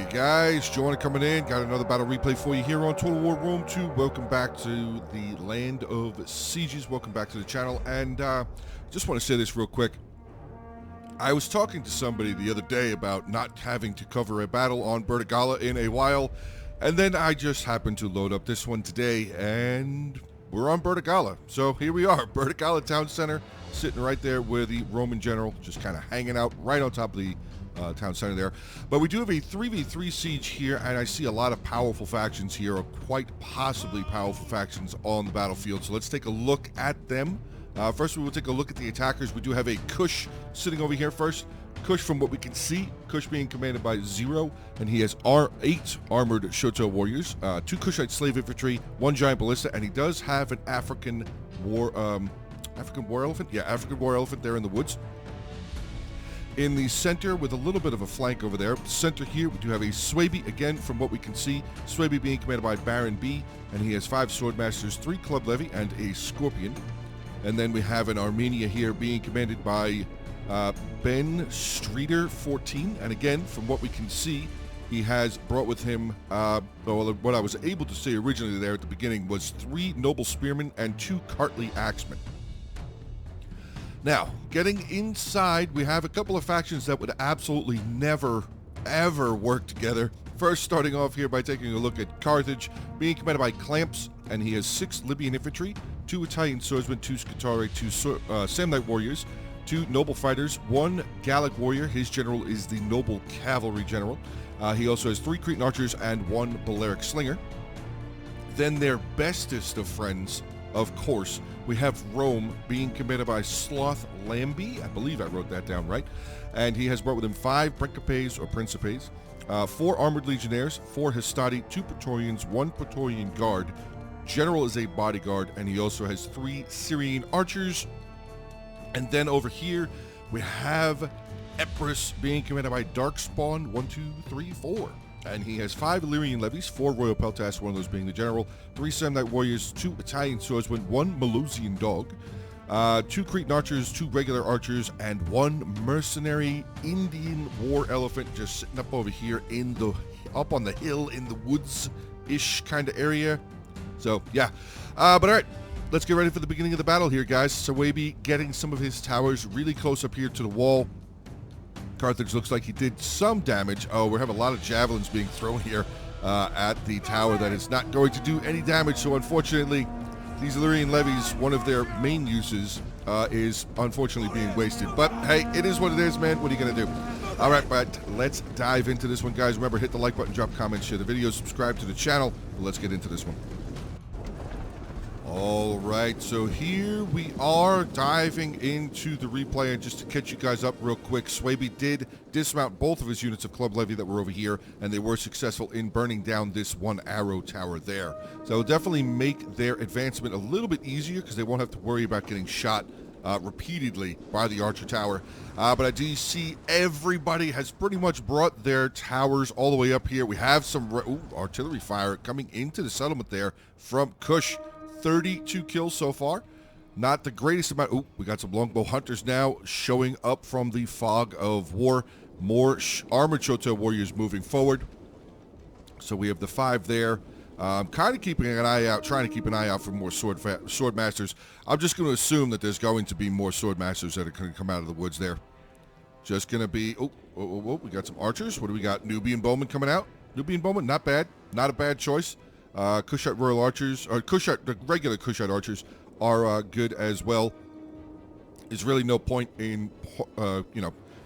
Guys, Joe Onit coming in. Got another battle replay for you here on Total War Rome 2. Welcome back to the Land of Sieges. Welcome back to the channel. And just want to say this real quick. I was talking to somebody the other day about not having to cover a battle on Bertigala in a while. And then I just happened to load up this one today. And we're on Bertigala. So here we are. Bertigala Town Center. Sitting right there with the Roman general. Just kind of hanging out right on top of the town center there. But we do have a 3v3 siege here, and I see a lot of powerful factions here, or quite possibly powerful factions on the battlefield. So let's take a look at them. First, we will take a look at the attackers. We do have a Kush sitting over here first. Kush, from what we can see, Kush being commanded by Zero, and he has 8 armored Shoto warriors, 2 Kushite slave infantry, 1 giant ballista, and he does have an African war elephant? Yeah, African war elephant there in the woods. In the center, with a little bit of a flank over there, center here, we do have a Swaby, again, from what we can see. Swaby being commanded by Baron B, and he has 5 Swordmasters, 3 Club Levy, and a Scorpion. And then we have an Armenia here being commanded by Ben Streeter 14, and again, from what we can see, he has brought with him, well, what I was able to say originally there at the beginning was 3 Noble Spearmen and 2 Cartley Axemen. Now, getting inside, we have a couple of factions that would absolutely never, ever work together. First, starting off here by taking a look at Carthage, being commanded by Clamps, and he has 6 Libyan infantry, 2 Italian swordsmen, 2 Scutari, 2 Samnite warriors, 2 noble fighters, 1 Gallic warrior. His general is the noble cavalry general. He also has 3 Cretan archers and 1 Balearic slinger. Then their bestest of friends, of course, we have Rome being commanded by Sloth Lambie. I believe I wrote that down right. And he has brought with him 5 Principes or Principes, 4 armored legionnaires, 4 Hastati, 2 Praetorians, 1 Praetorian guard. General is a bodyguard, and he also has 3 Syrian archers. And then over here, we have Epirus being commanded by Darkspawn 1, 2, 3, 4. And he has 5 Illyrian levies, 4 Royal Peltas, one of those being the general, 3 Samnite warriors, 2 Italian swordsmen, 1 Melusian dog, 2 Cretan archers, 2 regular archers, and 1 mercenary Indian war elephant just sitting up over here up on the hill in the woods-ish kind of area. So, yeah. But all right, let's get ready for the beginning of the battle here, guys. Swaby getting some of his towers really close up here to the wall. Carthage looks like he did some damage. Oh, we have a lot of javelins being thrown here at the tower that is not going to do any damage. So unfortunately, these Illyrian levies, one of their main uses, is unfortunately being wasted. But hey, it is what it is, man. What are you going to do? All right, but let's dive into this one, guys. Remember, hit the like button, drop comments, share the video, subscribe to the channel. Let's get into this one. All right, so here we are diving into the replay, and just to catch you guys up real quick, Swaby did dismount both of his units of Club Levy that were over here, and they were successful in burning down this 1 arrow tower there. So it'll definitely make their advancement a little bit easier because they won't have to worry about getting shot repeatedly by the archer tower. But I do see everybody has pretty much brought their towers all the way up here. We have some artillery fire coming into the settlement there from Kush. 32 kills so far. Not the greatest amount. Oh, we got some longbow hunters now showing up from the fog of war. More armored Shoto warriors moving forward. So we have the 5 there. Kind of keeping an eye out, trying to keep an eye out for more sword masters. I'm just going to assume that there's going to be more sword masters that are going to come out of the woods there. Just going to be, we got some archers. What do we got? Nubian bowmen coming out. Nubian bowmen, not bad. Not a bad choice. Kushite Royal Archers, or the regular Kushite Archers are good as well. There's really no point in,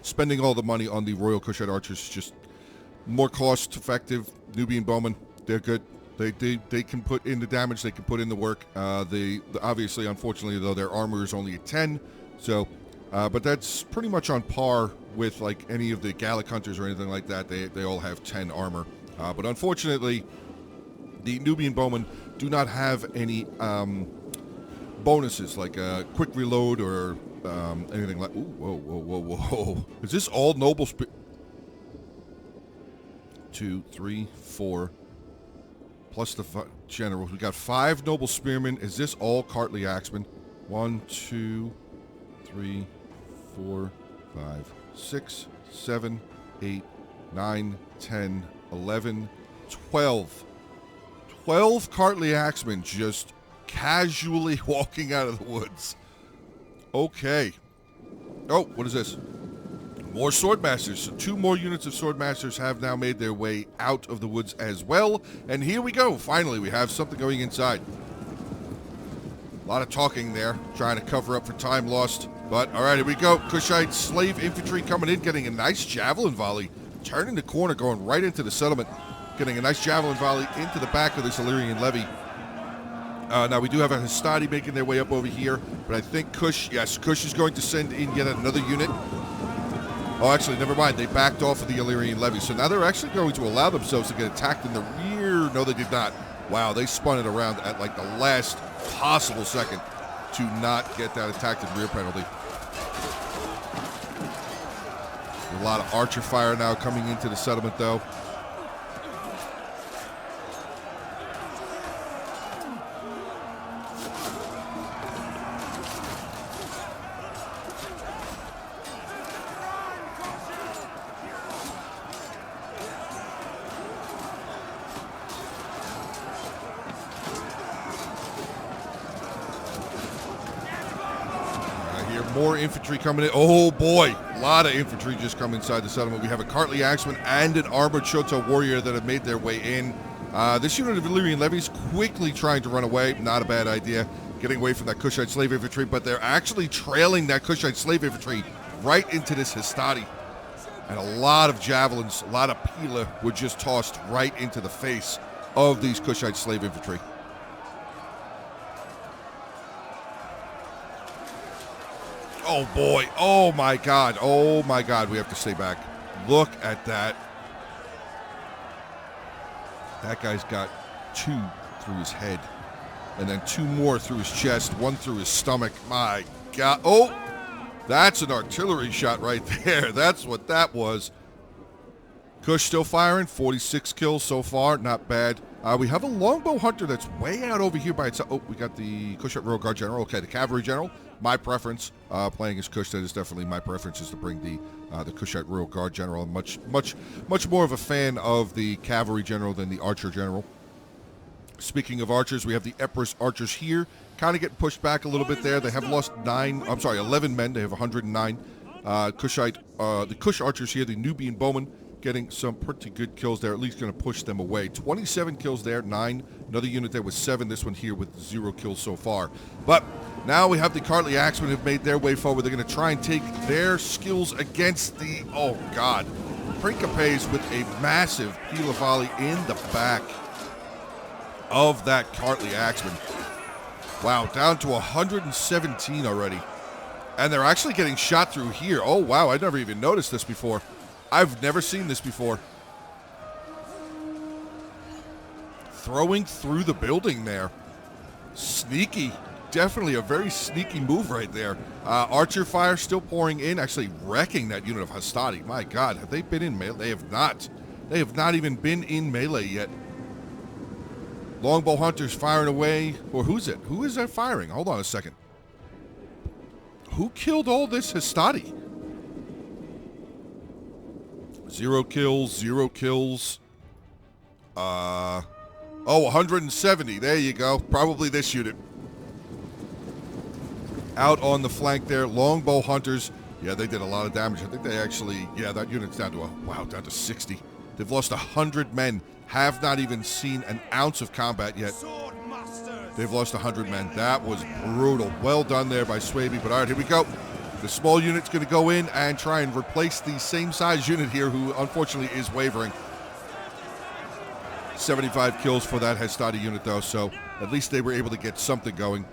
spending all the money on the Royal Kushite Archers. It's just more cost-effective. Nubian Bowmen, they're good. They can put in the damage. They can put in the work. Obviously, unfortunately, though, their armor is only a 10. So, but that's pretty much on par with, like, any of the Gallic Hunters or anything like that. They all have 10 armor. But unfortunately, the Nubian bowmen do not have any bonuses like a quick reload or anything like. Ooh, whoa! Is this all noble? 2, 3, 4, plus the generals. We got 5 noble spearmen. Is this all Cartley axemen? 1, 2, 3, 4, 5, 6, 7, 8, 9, 10, 11, 12. 12 Cartley Axemen just casually walking out of the woods. Okay. Oh, what is this? More Swordmasters. So 2 more units of Swordmasters have now made their way out of the woods as well. And here we go. Finally, we have something going inside. A lot of talking there, trying to cover up for time lost. But, all right, here we go. Kushite slave infantry coming in, getting a nice javelin volley. Turning the corner, going right into the settlement. Getting a nice javelin volley into the back of this Illyrian levy. Now, we do have a Hastati making their way up over here. But I think Kush is going to send in yet another unit. Oh, actually, never mind. They backed off of the Illyrian levy. So now they're actually going to allow themselves to get attacked in the rear. No, they did not. Wow, they spun it around at like the last possible second to not get that attacked in rear penalty. A lot of archer fire now coming into the settlement, though. More infantry coming in. Oh boy, a lot of infantry just come inside the settlement. We have a Cartley Axeman and an armored Shoto warrior that have made their way in. This unit of Illyrian levies quickly trying to run away. Not a bad idea, getting away from that Kushite slave infantry, but they're actually trailing that Kushite slave infantry right into this Hastati. And a lot of javelins, a lot of pila were just tossed right into the face of these Kushite slave infantry. Oh boy, oh my god, we have to stay back. Look at that. That guy's got 2 through his head, and then 2 more through his chest, 1 through his stomach. My god, oh, that's an artillery shot right there. That's what that was. Kush still firing, 46 kills so far, not bad. We have a longbow hunter that's way out over here by itself. Oh, we got the Kushite Royal Guard General. Okay, the Cavalry General. My preference, playing as Kush, that is definitely my preference, is to bring the Kushite Royal Guard General. I'm much more of a fan of the Cavalry General than the Archer General. Speaking of archers, we have the Empress archers here, kind of getting pushed back a little bit there. They have lost 11 men. They have 109. The Kush archers here, the Nubian bowmen, getting some pretty good kills there, at least going to push them away. 27 kills there, 9. Another unit there with 7. This one here with 0 kills so far. But now we have the Cartley Axemen who've made their way forward. They're going to try and take their skills against the, oh god, Principes with a massive pila volley in the back of that Cartley Axeman. Wow, down to 117 already. And they're actually getting shot through here. Oh wow, I never even noticed this before. I've never seen this before. Throwing through the building there. Sneaky. Definitely a very sneaky move right there. Archer fire still pouring in, actually wrecking that unit of Hastati. My god, have they been in melee? They have not. They have not even been in melee yet. Longbow hunters firing away. Or who's it? Who is that firing? Hold on a second. Who killed all this Hastati? 0 kills, 0 kills. 170. There you go. Probably this unit. Out on the flank there. Longbow hunters. Yeah, they did a lot of damage. I think they actually, yeah, that unit's down to down to 60. They've lost 100 men. Have not even seen an ounce of combat yet. They've lost 100 men. That was brutal. Well done there by Swaby. But all right, here we go. The small unit's going to go in and try and replace the same size unit here, who unfortunately is wavering. 75 kills for that Hastati unit, though, so at least they were able to get something going.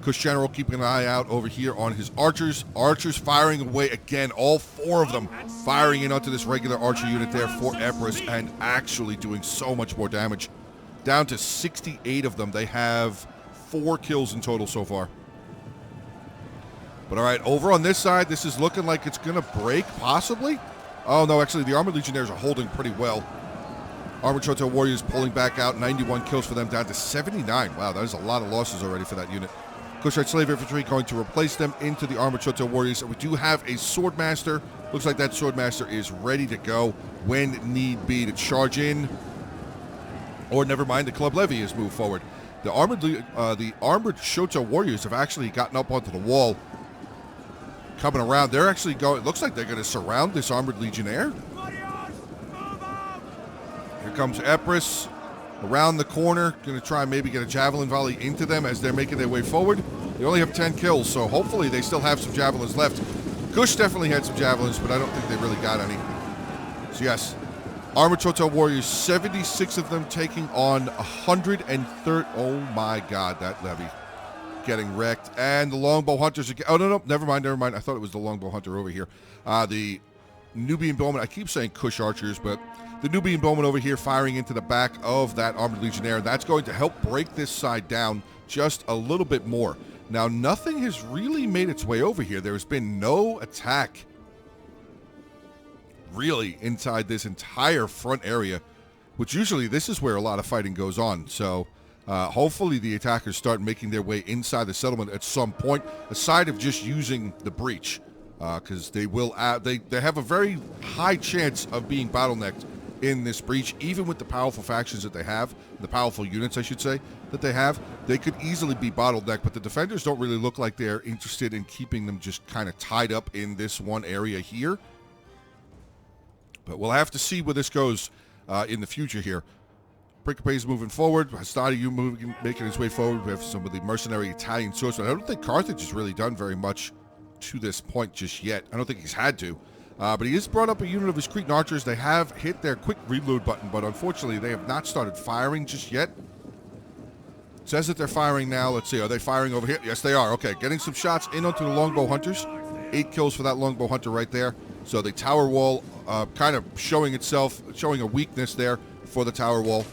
Kush General keeping an eye out over here on his archers. Archers firing away again, all 4 of them firing in onto this regular archer unit there for Empress, and actually doing so much more damage. Down to 68 of them. They have 4 kills in total so far. But all right, over on this side, this is looking like it's going to break, possibly. Oh, no, actually, the Armored Legionnaires are holding pretty well. Armored Shoto Warriors pulling back out, 91 kills for them, down to 79. Wow, that is a lot of losses already for that unit. Kushite Slave Infantry going to replace them into the Armored Shoto Warriors. And we do have a Swordmaster Looks like that Swordmaster is ready to go when need be to charge in. Or never mind, the Club Levy has moved forward. The armored Shoto warriors have actually gotten up onto the wall. Coming around, they're actually going, it looks like they're going to surround this armored legionnaire. Here comes Epirus around the corner, going to try and maybe get a javelin volley into them as they're making their way forward. They only have 10 kills, so hopefully they still have some javelins left. Kush definitely had some javelins, but I don't think they really got any. So yes, Armored Shoto warriors, 76 of them taking on 130. Oh my God, that levy getting wrecked. And the longbow hunters again. Oh, no, never mind. I thought it was the longbow hunter over here. The Nubian bowman, I keep saying Kush archers, but the Nubian bowman over here firing into the back of that armored legionnaire. That's going to help break this side down just a little bit more. Now, nothing has really made its way over here. There has been no attack really inside this entire front area, which usually this is where a lot of fighting goes on. So hopefully the attackers start making their way inside the settlement at some point, aside of just using the breach, because they will they have a very high chance of being bottlenecked in this breach. Even with the powerful factions that they have, the powerful units I should say that they have, they could easily be bottlenecked, but the defenders don't really look like they're interested in keeping them just kind of tied up in this one area here. But we'll have to see where this goes in the future here. Pyrrhic is moving forward. Hastadiu making his way forward. We have some of the mercenary Italian swordsmen. I don't think Carthage has really done very much to this point just yet. I don't think he's had to. But he has brought up a unit of his Cretan archers. They have hit their quick reload button, but unfortunately they have not started firing just yet. It says that they're firing now. Let's see, are they firing over here? Yes, they are. Okay, getting some shots in onto the longbow hunters. 8 kills for that longbow hunter right there. So the tower wall kind of showing a weakness there for the tower wall.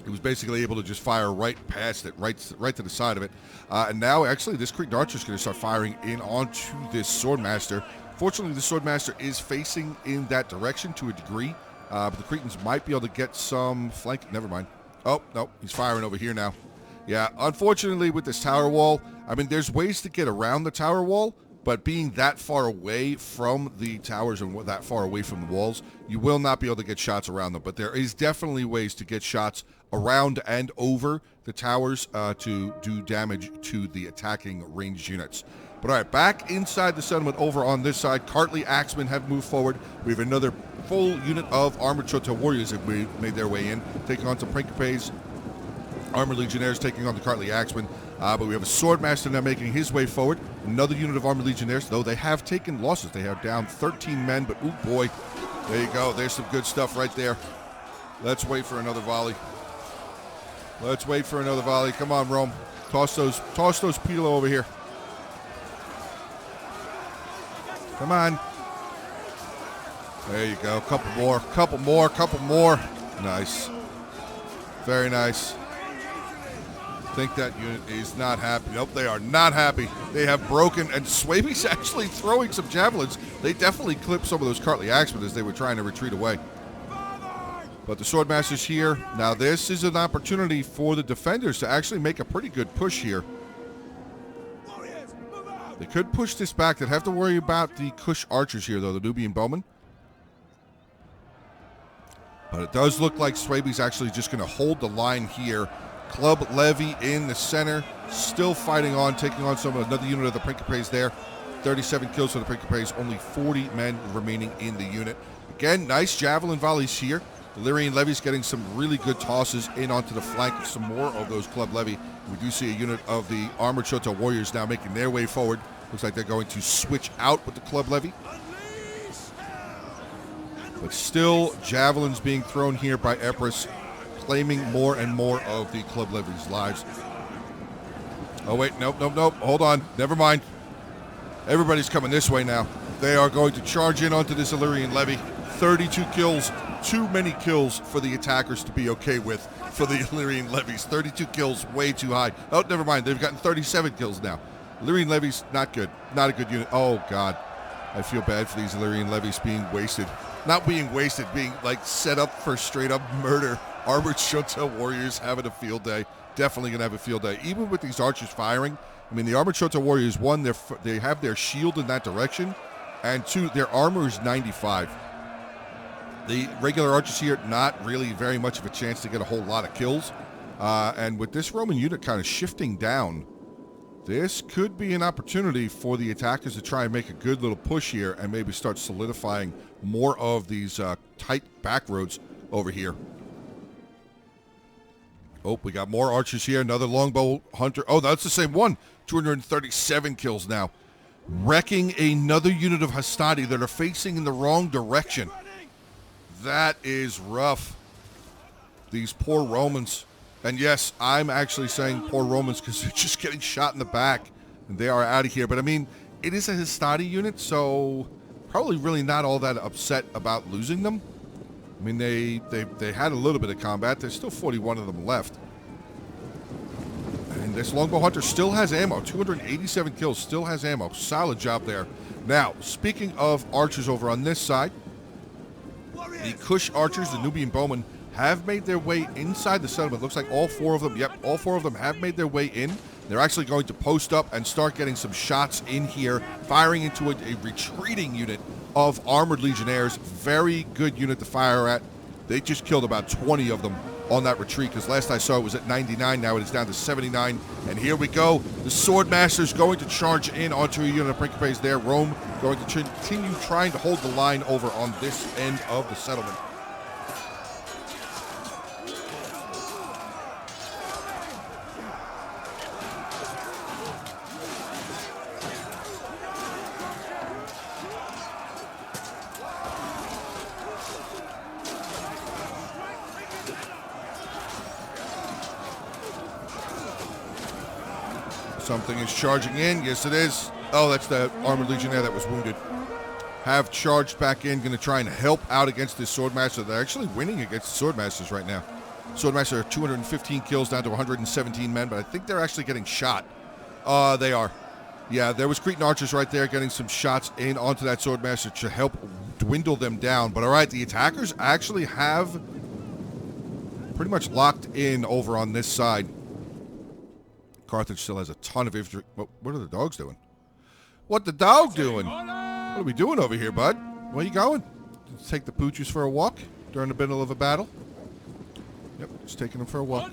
He was basically able to just fire right past it, right to the side of it. And now, actually, this Cretan archer is going to start firing in onto this Swordmaster. Fortunately, the Swordmaster is facing in that direction to a degree, but the Cretans might be able to get some flank. Never mind. Oh, no, he's firing over here now. Yeah, unfortunately, with this tower wall, I mean, there's ways to get around the tower wall, but being that far away from the towers and that far away from the walls, you will not be able to get shots around them. But there is definitely ways to get shots around and over the towers to do damage to the attacking ranged units. But all right, back inside the settlement over on this side, Cartley Axemen have moved forward. We have another full unit of Armored Shoto warriors that made their way in, taking on some Pyrrhic Armored Legionnaires taking on the Cartley Axemen. But we have a Swordmaster now making his way forward. Another unit of Armored Legionnaires, though they have taken losses. They have down 13 men, but oh boy, there you go. There's some good stuff right there. Let's wait for another volley. Let's wait for another volley. Come on, Rome. Toss those Pilo over here. Come on. There you go. Couple more. Nice. Very nice. I think that unit is not happy. Nope, they are not happy. They have broken, and Swaby's actually throwing some javelins. They definitely clipped some of those Cartley Axemen as they were trying to retreat away. But the Swordmaster's here. Now this is an opportunity for the defenders to actually make a pretty good push here. They could push this back. They'd have to worry about the Kush archers here, though, the Nubian bowmen. But it does look like Swaby's actually just going to hold the line here. Club Levy in the center, still fighting on, taking on another unit of the Pyrrhic there. 37 kills for the Pyrrhic, only 40 men remaining in the unit. Again, nice javelin volleys here. Illyrian Levy's getting some really good tosses in onto the flank of some more of those Club Levy. We do see a unit of the Armored Shoto warriors now making their way forward. Looks like they're going to switch out with the Club Levy. But still, javelins being thrown here by Epirus, claiming more and more of the Club Levy's lives. Oh, wait, nope. Hold on. Never mind. Everybody's coming this way now. They are going to charge in onto this Illyrian Levy. 32 kills. Too many kills for the attackers to be okay with for the Illyrian Levies. 32 kills, way too high. Oh, never mind. They've gotten 37 kills now. Illyrian Levies, not good. Not a good unit. Oh, God. I feel bad for these Illyrian Levies being wasted. Not being wasted, being, like, set up for straight-up murder. Armored Shoto warriors having a field day. Definitely going to have a field day. Even with these archers firing, I mean, the Armored Shoto warriors, one, they have their shield in that direction, And 2, their armor is 95. The regular archers here, not really very much of a chance to get a whole lot of kills. And with this Roman unit kind of shifting down, this could be an opportunity for the attackers to try and make a good little push here and maybe start solidifying more of these tight back roads over here. Oh, we got more archers here. Another longbow hunter. Oh, that's the same one. 237 kills now. Wrecking another unit of Hastati that are facing in the wrong direction. That is rough. These poor Romans. And yes, I'm actually saying poor Romans because they're just getting shot in the back. And they are out of here. But I mean, it is a Hastati unit, so probably really not all that upset about losing them. I mean, they had a little bit of combat. There's still 41 of them left. And this longbow hunter still has ammo. 287 kills, still has ammo. Solid job there. Now, speaking of archers over on this side, the Kush archers, the Nubian bowmen, have made their way inside the settlement. Looks like all 4 of them, yep, all 4 of them have made their way in. They're actually going to post up and start getting some shots in here, firing into a retreating unit of armored legionnaires. Very good unit to fire at. They just killed about 20 of them on that retreat, because last I saw it was at 99. Now it is down to 79. And here we go. The Swordmaster's going to charge in onto a unit of Principes there. Rome going to continue trying to hold the line over on this end of the settlement. Something is charging in. Yes, it is. Oh, that's the armored legionnaire that was wounded. Have charged back in. Going to try and help out against this Swordmaster. They're actually winning against the Swordmasters right now. Swordmaster 215 kills down to 117 men, but I think they're actually getting shot. They are. Yeah, there was Cretan archers right there getting some shots in onto that Swordmaster to help dwindle them down. But all right, the attackers actually have pretty much locked in over on this side. Carthage still has a ton of infantry. What are the dogs doing? What the dog doing? What are we doing over here, bud? Where you going? Take the pooches for a walk during the middle of a battle? Yep, just taking them for a walk.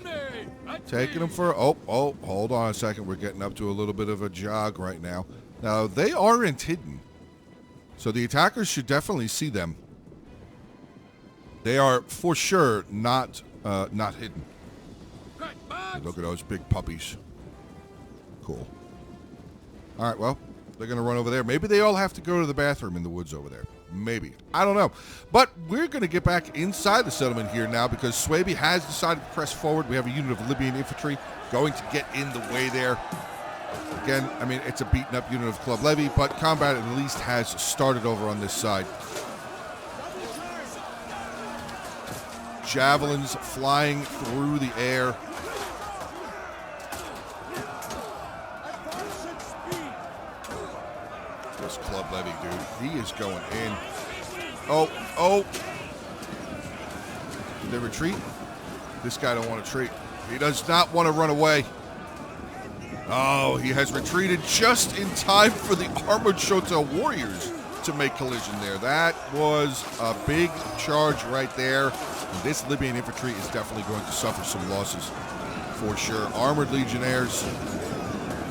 Taking them for... Oh, hold on a second. We're getting up to a little bit of a jog right now. Now, they aren't hidden. So the attackers should definitely see them. They are, for sure, not hidden. Look at those big puppies. Cool. All right, well, they're going to run over there. Maybe they all have to go to the bathroom in the woods over there. Maybe. I don't know. But we're going to get back inside the settlement here now because Swaby has decided to press forward. We have a unit of Libyan infantry going to get in the way there. Again, I mean, it's a beaten-up unit of Club Levy, but combat at least has started over on this side. Javelins flying through the air. This Club Levy, dude, he is going in. Oh. Did they retreat? This guy don't want to retreat. He does not want to run away. Oh, he has retreated just in time for the Armored Shota warriors to make collision there. That was a big charge right there. And this Libyan infantry is definitely going to suffer some losses for sure. Armored Legionnaires.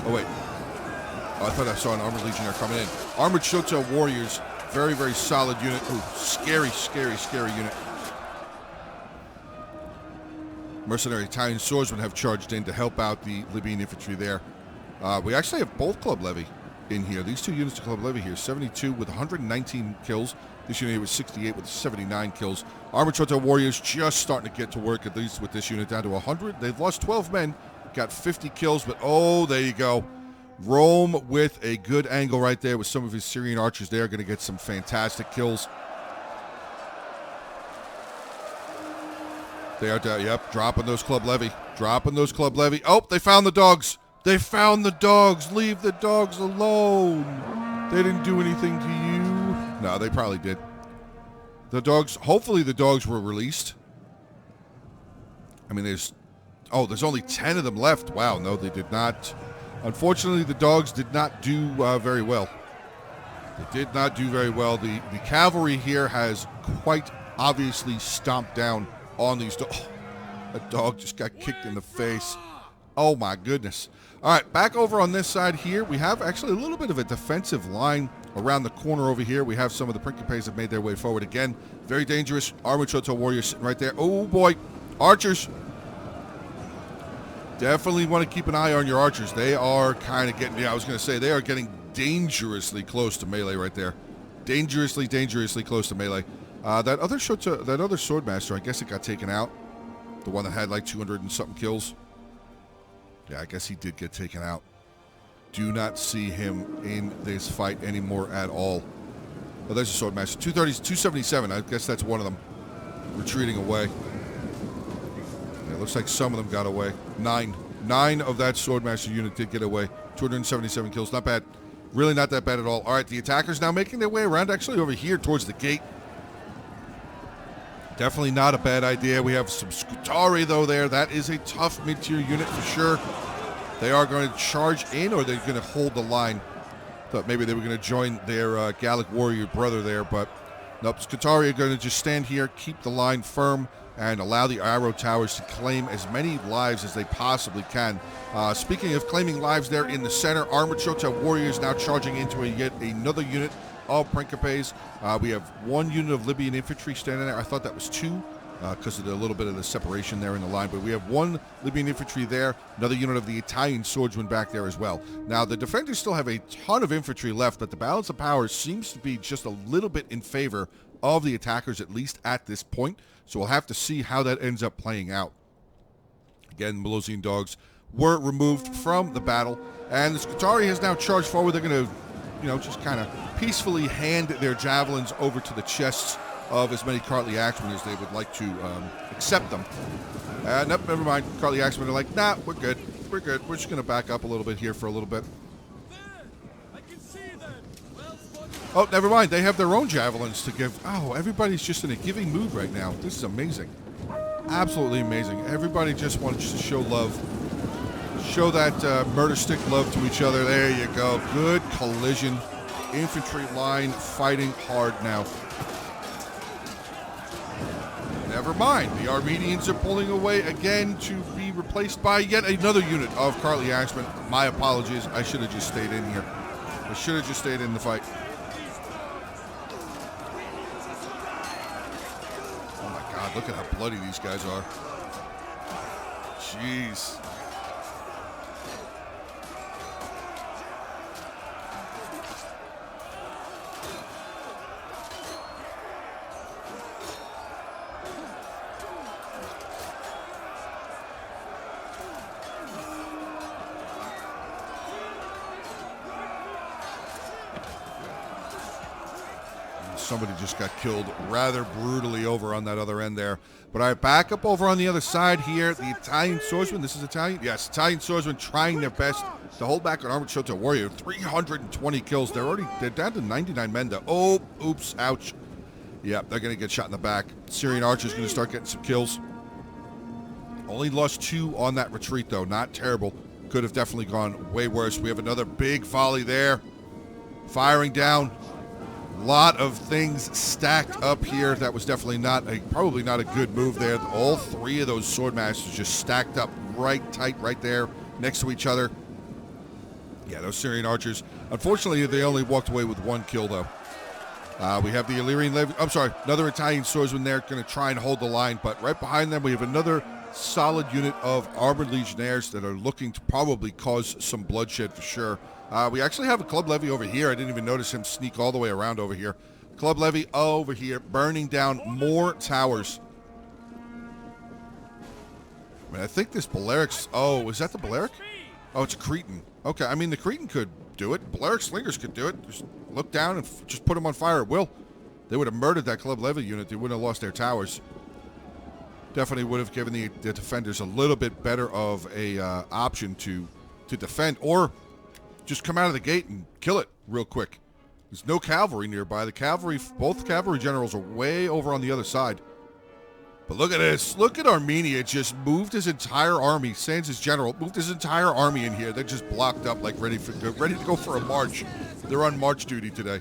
Oh, wait. Oh, I thought I saw an Armored Legionnaire coming in. Armored Shota warriors. Very, very solid unit. Ooh, scary unit. Mercenary Italian swordsmen have charged in to help out the Libyan infantry there. We actually have both Club Levy in here. These two units of Club Levy here, 72 with 119 kills. This unit was 68 with 79 kills. Armored Shota warriors just starting to get to work, at least with this unit, down to 100. They've lost 12 men, got 50 kills, but oh, there you go. Rome with a good angle right there with some of his Syrian archers there, going to get some fantastic kills. They are, yep, dropping those Club Levy. Dropping those Club Levy. Oh, they found the dogs. They found the dogs. Leave the dogs alone. They didn't do anything to you. No, they probably did. The dogs, hopefully the dogs were released. I mean, there's only 10 of them left. Wow, no, they did not. Unfortunately, the dogs did not do very well. They did not do very well. The cavalry here has quite obviously stomped down on these dogs. Oh, that dog just got kicked in the face. Oh my goodness. All right, back over on this side here, we have actually a little bit of a defensive line around the corner over here. We have some of the Principes have made their way forward again. Very dangerous. Armored Total warriors sitting right there. Oh boy, archers. Definitely want to keep an eye on your archers. They are kind of getting, I was going to say, they are getting dangerously close to melee right there. Dangerously close to melee. That other swordmaster, I guess it got taken out. The one that had like 200 and something kills. Yeah, I guess he did get taken out. Do not see him in this fight anymore at all. Oh, there's a swordmaster. 230, 277. I guess that's one of them retreating away. Yeah, looks like some of them got away. Nine of that swordmaster unit did get away. 277 kills. Not bad. Really not that bad at all. All right, the attackers now making their way around actually over here towards the gate. Definitely not a bad idea. We have some Scutari, though, there. That is a tough mid-tier unit for sure. They are going to charge in, or they're going to hold the line. Thought maybe they were going to join their Gallic warrior brother there, but nope. Scutari are going to just stand here, keep the line firm, and allow the arrow towers to claim as many lives as they possibly can. Speaking of claiming lives there in the center, Armored Chota warriors now charging into yet another unit of Principes. We have one unit of Libyan infantry standing there. I thought that was two because of the little bit of the separation there in the line. But we have one Libyan infantry there, another unit of the Italian swordsmen back there as well. Now, the defenders still have a ton of infantry left, but the balance of power seems to be just a little bit in favor of the attackers, at least at this point. So we'll have to see how that ends up playing out. Again, Melosian dogs were removed from the battle, and the Scutari has now charged forward. They're going to, just kind of peacefully hand their javelins over to the chests of as many Cartly Axemen as they would like to accept them. Nope, never mind. Cartly Axemen are like, nah, we're good. We're good. We're just going to back up a little bit here for a little bit. Oh, never mind. They have their own javelins to give. Oh, everybody's just in a giving mood right now. This is amazing. Absolutely amazing. Everybody just wants to show love. Show that murder stick love to each other. There you go. Good collision. Infantry line fighting hard now. Never mind. The Armenians are pulling away again to be replaced by yet another unit of Cartly Axemen. My apologies. I should have just stayed in here. I should have just stayed in the fight. Oh my God. Look at how bloody these guys are. Jeez. Somebody just got killed rather brutally over on that other end there. But I back up over on the other side here. The Italian swordsman. This is Italian? Yes, Italian swordsman trying their best to hold back an Armored Chota warrior. 320 kills. They're down to 99 men though. Oh, oops, ouch. Yeah, they're going to get shot in the back. Syrian archer's going to start getting some kills. Only lost 2 on that retreat though. Not terrible. Could have definitely gone way worse. We have another big volley there. Firing down. Lot of things stacked up here. That was definitely probably not a good move there. All 3 of those swordmasters just stacked up right tight right there next to each other. Yeah, those Syrian archers. Unfortunately, they only walked away with 1 kill though. We have the Illyrian another Italian swordsman there going to try and hold the line, but right behind them we have another solid unit of armored legionnaires that are looking to probably cause some bloodshed for sure. We actually have a Club Levy over here. I didn't even notice him sneak all the way around over here. Club Levy over here, burning down more towers. I mean, I think this Balearic's... Oh, is that the Balearic? Oh, it's a Cretan. Okay, I mean, the Cretan could do it. Balearic Slingers could do it. Just look down and just put them on fire at will. They would have murdered that Club Levy unit. They wouldn't have lost their towers. Definitely would have given the defenders a little bit better of a option to defend, or just come out of the gate and kill it real quick. There's no cavalry nearby. The cavalry, both cavalry generals are way over on the other side. But look at this. Look at Armenia. Just moved his entire army. Sans his general moved his entire army in here. They're just blocked up, like ready to go for a march. They're on march duty today.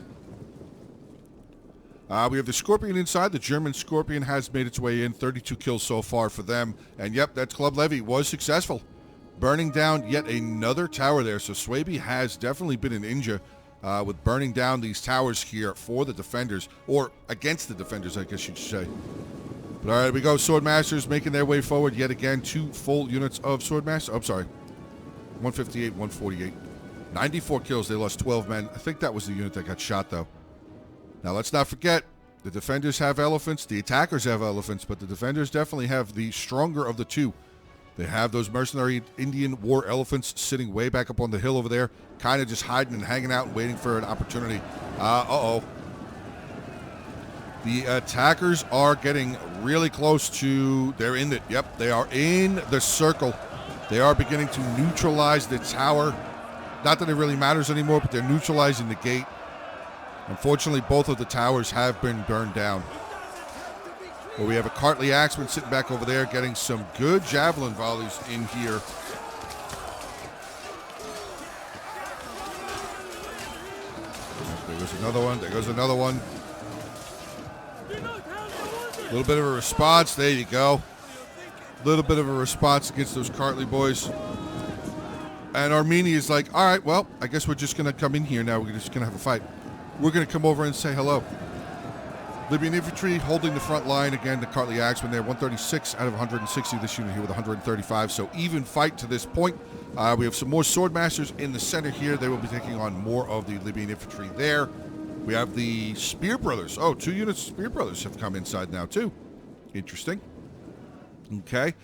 We have the Scorpion inside. The German Scorpion has made its way in. 32 kills so far for them. And yep, that Club Levy was successful, burning down yet another tower there. So Swaby has definitely been an ninja with burning down these towers here for the defenders, or against the defenders, I guess you should say. But all right, we go. Swordmasters making their way forward yet again. 2 full units of Swordmaster. I'm sorry. 158, 148. 94 kills. They lost 12 men. I think that was the unit that got shot, though. Now, let's not forget, the defenders have elephants. The attackers have elephants, but the defenders definitely have the stronger of the two. They have those mercenary Indian war elephants sitting way back up on the hill over there, kind of just hiding and hanging out and waiting for an opportunity. Uh-oh. The attackers are getting really close to... They're in it. Yep, they are in the circle. They are beginning to neutralize the tower. Not that it really matters anymore, but they're neutralizing the gate. Unfortunately, both of the towers have been burned down. Well, we have a Cartley Axeman sitting back over there getting some good javelin volleys in here. There goes another one. There goes another one. A little bit of a response. There you go. A little bit of a response against those Cartley boys. And Armenia is like, all right, well, I guess we're just going to come in here now. We're just going to have a fight. We're going to come over and say hello. Libyan infantry holding the front line. Again, the Cartley Axemen there. 136 out of 160. This unit here with 135. So even fight to this point. We have some more Swordmasters in the center here. They will be taking on more of the Libyan infantry there. We have the Spear Brothers. Oh, 2 units of Spear Brothers have come inside now, too. Interesting. Okay.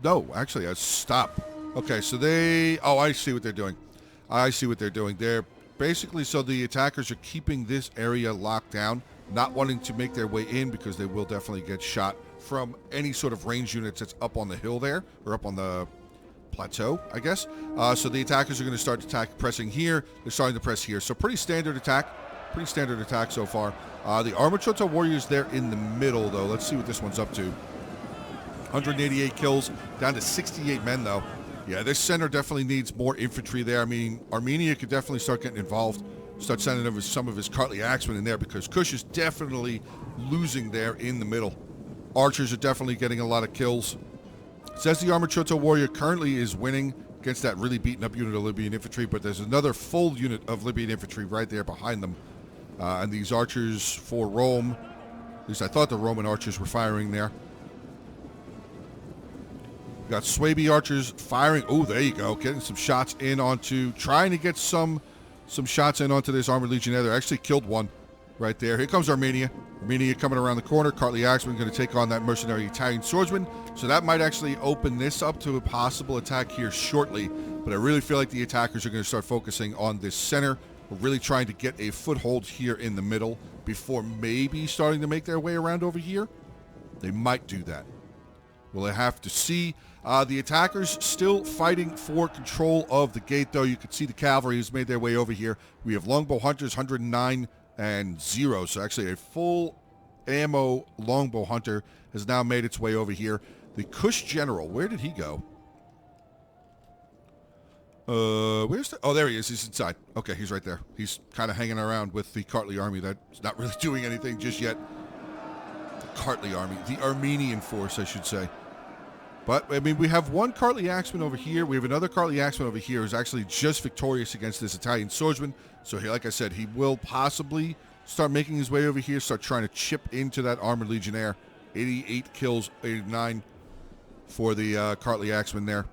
No, actually, stop. Okay, so they... Oh, I see what they're doing. I see what they're doing. They're basically... So the attackers are keeping this area locked down, not wanting to make their way in because they will definitely get shot from any sort of range units that's up on the hill there, or up on the plateau, I guess. So the attackers are going to start pressing here. They're starting to press here. So pretty standard attack. Pretty standard attack so far. The Armored Chota Warriors there in the middle, though. Let's see what this one's up to. 188 kills, down to 68 men, though. Yeah, this center definitely needs more infantry there. I mean, Armenia could definitely start getting involved, start sending over some of his Cartley Axemen in there, because Kush is definitely losing there in the middle. Archers are definitely getting a lot of kills. It says the Armored Chota Warrior currently is winning against that really beaten up unit of Libyan infantry, but there's another full unit of Libyan infantry right there behind them. And these archers for Rome, at least I thought the Roman archers were firing there. We got Swaby archers firing. Oh, there you go. Getting some shots in onto, trying to get some shots in onto this Armored Legionnaire. They actually killed one right there. Here comes Armenia. Armenia coming around the corner. Cartley Axeman going to take on that mercenary Italian swordsman. So that might actually open this up to a possible attack here shortly. But I really feel like the attackers are going to start focusing on this center. We're really trying to get a foothold here in the middle before maybe starting to make their way around over here. They might do that. We'll have to see. The attackers still fighting for control of the gate, though. You can see the cavalry has made their way over here. We have longbow hunters, 109 and 0. So actually a full ammo longbow hunter has now made its way over here. The Kush general, where did he go? Where's the... Oh, there he is. He's inside. Okay, he's right there. He's kind of hanging around with the Cartley army that's not really doing anything just yet. The Cartley army. The Armenian force, I should say. But, I mean, we have one Cartley Axeman over here. We have another Cartley Axeman over here who's actually just victorious against this Italian swordsman. So, like I said, he will possibly start making his way over here, start trying to chip into that Armored Legionnaire. 88 kills, 89 for the Cartley Axeman there.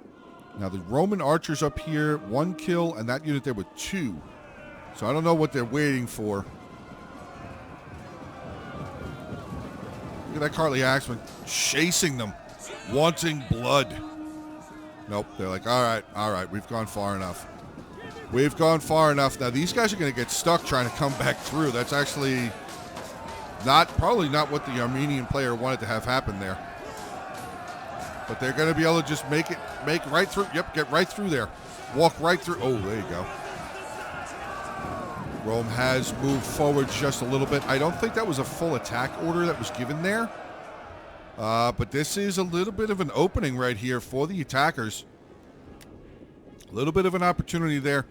Now, the Roman archers up here, 1 kill, and that unit there with 2. So I don't know what they're waiting for. Look at that Cartley Axeman chasing them, wanting blood. Nope, they're like, all right, we've gone far enough. We've gone far enough. Now, these guys are going to get stuck trying to come back through. That's actually probably not what the Armenian player wanted to have happen there. But they're going to be able to just make right through. Yep, get right through there. Walk right through. Oh, there you go. Rome has moved forward just a little bit. I don't think that was a full attack order that was given there. But this is a little bit of an opening right here for the attackers. A little bit of an opportunity there.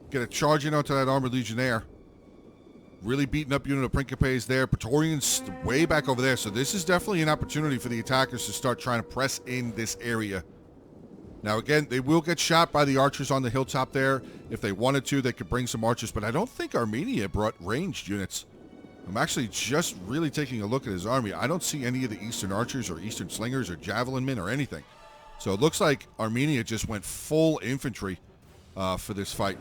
Get a charge in onto that Armored Legionnaire. Really beating up unit of Principes there. Praetorians way back over there. So this is definitely an opportunity for the attackers to start trying to press in this area. Now, again, they will get shot by the archers on the hilltop there. If they wanted to, they could bring some archers. But I don't think Armenia brought ranged units. I'm actually just really taking a look at his army. I don't see any of the Eastern archers or Eastern slingers or javelin men or anything. So it looks like Armenia just went full infantry for this fight.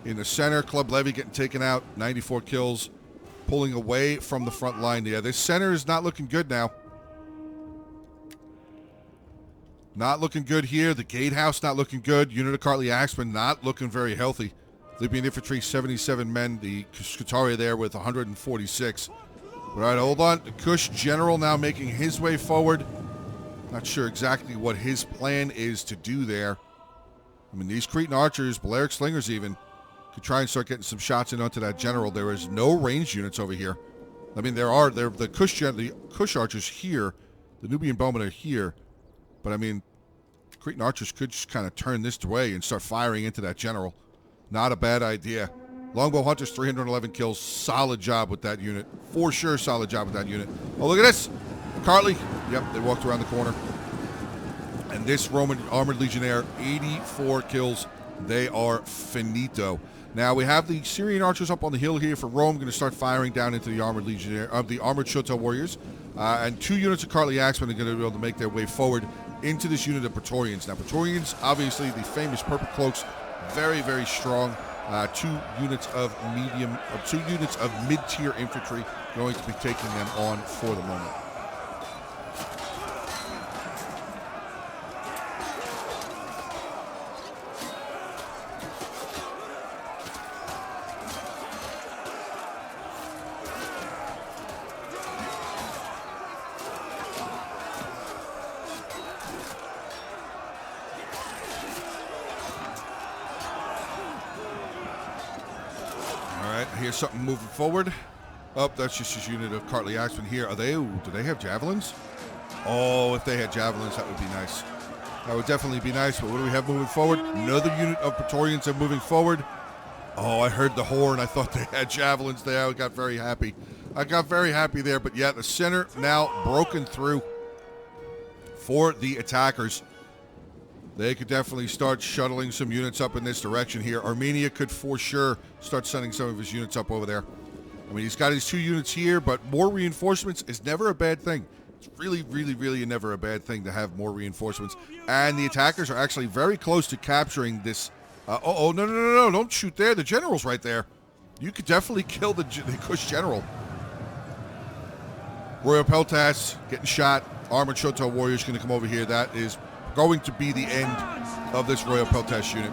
In the center, Club Levy getting taken out, 94 kills, pulling away from the front line. Yeah, this center is not looking good now. Not looking good here. The gatehouse not looking good. Unit of Cartley Axemen not looking very healthy. Libyan infantry, 77 men. The Scutari there with 146. All right, hold on. The Kush general now making his way forward. Not sure exactly what his plan is to do there. I mean, these Cretan archers, Balearic slingers even, could try and start getting some shots in onto that general. There is no ranged units over here. I mean, there are the Kush archers here. The Nubian bowmen are here. But, I mean, Cretan archers could just kind of turn this way and start firing into that general. Not a bad idea. Longbow hunters, 311 kills. Solid job with that unit. For sure, solid job with that unit. Oh, look at this. Cartley. Yep, they walked around the corner. And this Roman armored legionnaire, 84 kills. They are finito. Now, we have the Syrian archers up on the hill here for Rome. Going to start firing down into the armored legionnaire, the armored Shoto warriors. And 2 units of Cartley Axemen are going to be able to make their way forward into this unit of Praetorians. Now, Praetorians, obviously, the famous purple cloaks, very, very strong. 2 units of mid-tier infantry going to be taking them on for the moment. Here's something moving forward. Oh, that's just his unit of Cartley Axemen here. Are they? Do they have javelins? Oh, if they had javelins, that would be nice. That would definitely be nice. But what do we have moving forward? Another unit of Praetorians are moving forward. Oh, I heard the horn. I thought they had javelins there. I got very happy. I got very happy there. But yeah, the center now broken through for the attackers. They could definitely start shuttling some units up in this direction here. Armenia could for sure start sending some of his units up over there. I mean, he's got his 2 units here, but more reinforcements is never a bad thing. It's really, really, really never a bad thing to have more reinforcements. And the attackers are actually very close to capturing this. No, don't shoot there. The general's right there. You could definitely kill the Kush general. Royal Peltas getting shot. Armored Shoto warriors going to come over here. That is going to be the end of this Royal Peltas unit.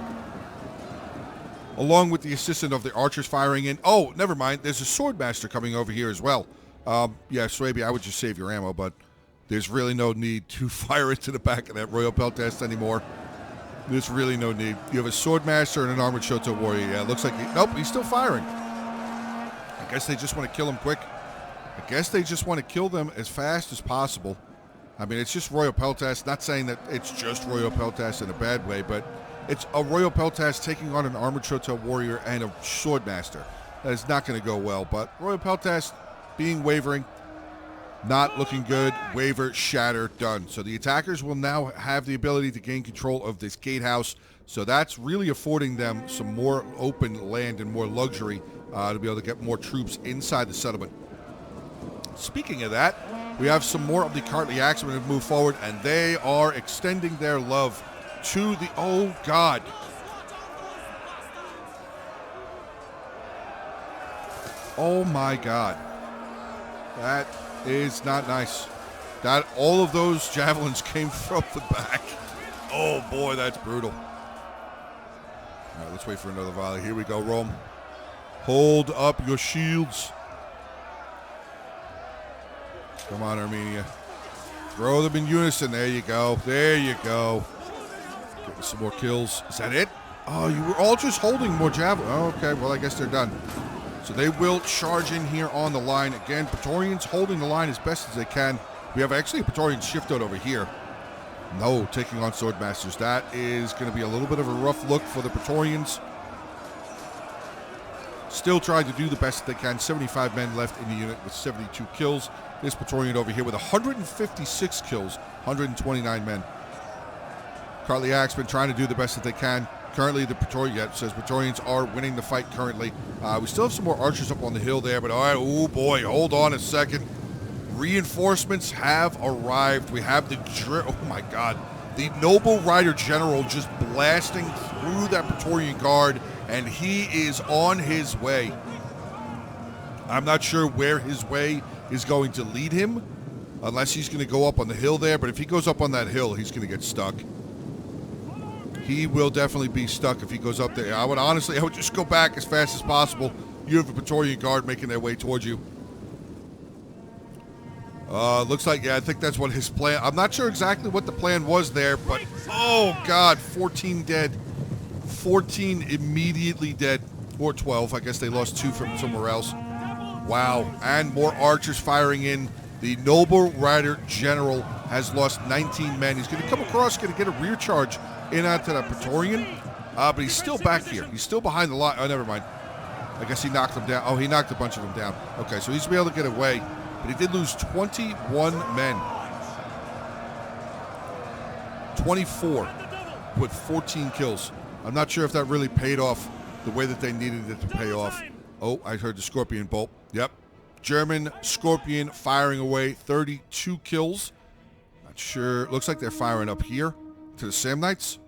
Along with the assistant of the archers firing in. Oh, never mind. There's a swordmaster coming over here as well. Yeah, Swaby, I would just save your ammo, but there's really no need to fire into the back of that Royal Peltas anymore. There's really no need. You have a swordmaster and an armored Shoto warrior. Yeah, it looks like nope, he's still firing. I guess they just want to kill him quick. I guess they just want to kill them as fast as possible. I mean, it's just Royal Peltas. Not saying that it's just Royal Peltas in a bad way, but it's a Royal Peltas taking on an armored Shoto warrior and a swordmaster. That is not going to go well, but Royal Peltas being wavering, not looking good. Waver, shatter, done. So the attackers will now have the ability to gain control of this gatehouse. So that's really affording them some more open land and more luxury to be able to get more troops inside the settlement. Speaking of that, we have some more of the Cartley Axemen have moved forward, and they are extending their love to the... Oh, God. Oh, my God. That is not nice. That all of those javelins came from the back. Oh, boy, that's brutal. All right, let's wait for another volley. Here we go, Rome. Hold up your shields. Come on, Armenia. Throw them in unison. There you go. There you go. Getting some more kills. Is that it? Oh, you were all just holding more javelin. Oh, okay, well, I guess they're done. So they will charge in here on the line. Again, Praetorians holding the line as best as they can. We have actually a Praetorian shift out over here. No, taking on Swordmasters. That is going to be a little bit of a rough look for the Praetorians. still trying to do the best that they can. 75 men left in the unit with 72 kills. This Praetorian over here with 156 kills, 129 men. Cartliac's been trying to do the best that they can. Currently, the Praetorians are winning the fight currently. We still have some more archers up on the hill there, but all right, oh boy, hold on a second. Reinforcements have arrived. We have oh my God, the Noble Rider General just blasting through that Praetorian Guard, and he is on his way. I'm not sure where his way is going to lead him, unless he's going to go up on the hill there, but if he goes up on that hill, he's going to get stuck. He will definitely be stuck if he goes up there. I would just go back as fast as possible. You have a Praetorian Guard making their way towards you. Looks like, yeah, I think that's what his plan... I'm not sure exactly what the plan was there, but... Oh, God, 14 dead. 14 immediately dead. Or 12. I guess they lost 2 from somewhere else. Wow. And more archers firing in. The Noble Rider General has lost 19 men. He's going to come across, going to get a rear charge in onto that Praetorian. But he's still back here. He's still behind the line. Oh, never mind. I guess he knocked them down. Oh, he knocked a bunch of them down. Okay, so he's going to be able to get away. But he did lose 21 men. 24 with 14 kills. I'm not sure if that really paid off the way that they needed it to pay off. Oh, I heard the Scorpion bolt. Yep. German Scorpion firing away. 32 kills. Not sure. Looks like they're firing up here to the Samnites.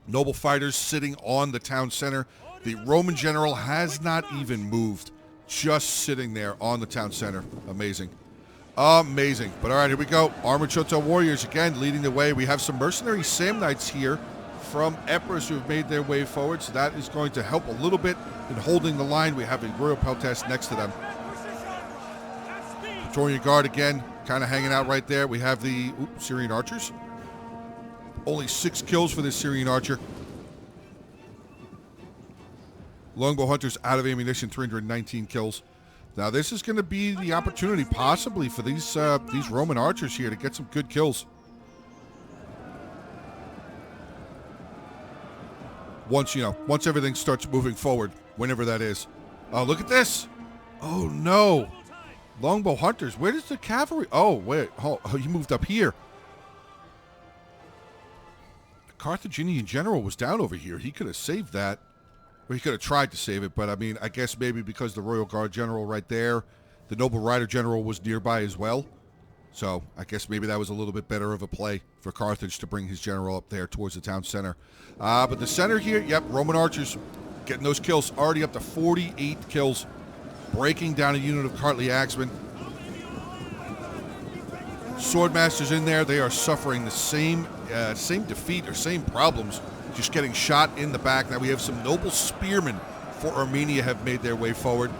Noble fighters sitting on the town center. The Roman general has not even moved. Just sitting there on the town center. Amazing. Amazing. But all right, here we go. Armored Shoto warriors again leading the way. We have some mercenary Samnites here from Epirus who have made their way forward. So that is going to help a little bit in holding the line. We have a Royal Peltas next to them. Praetorian Guard again, kind of hanging out right there. We have the Syrian archers. Only 6 kills for this Syrian archer. Longbow hunters out of ammunition, 319 kills. Now this is going to be the opportunity possibly for these Roman archers here to get some good kills. Once everything starts moving forward, whenever that is. Oh, look at this. Oh no. Longbow hunters, where does the cavalry? Oh, wait. Oh, he moved up here. The Carthaginian general was down over here. He could have saved that. Well, he could have tried to save it, but I mean, I guess maybe because the Royal Guard General right there, the Noble Rider General was nearby as well. So I guess maybe that was a little bit better of a play for Carthage to bring his general up there towards the town center. But the center here, yep, Roman archers getting those kills, already up to 48 kills, breaking down a unit of Cartly Axemen. Swordmasters in there, they are suffering the same defeat or same problems. Just getting shot in the back. Now we have some noble spearmen for Armenia have made their way forward.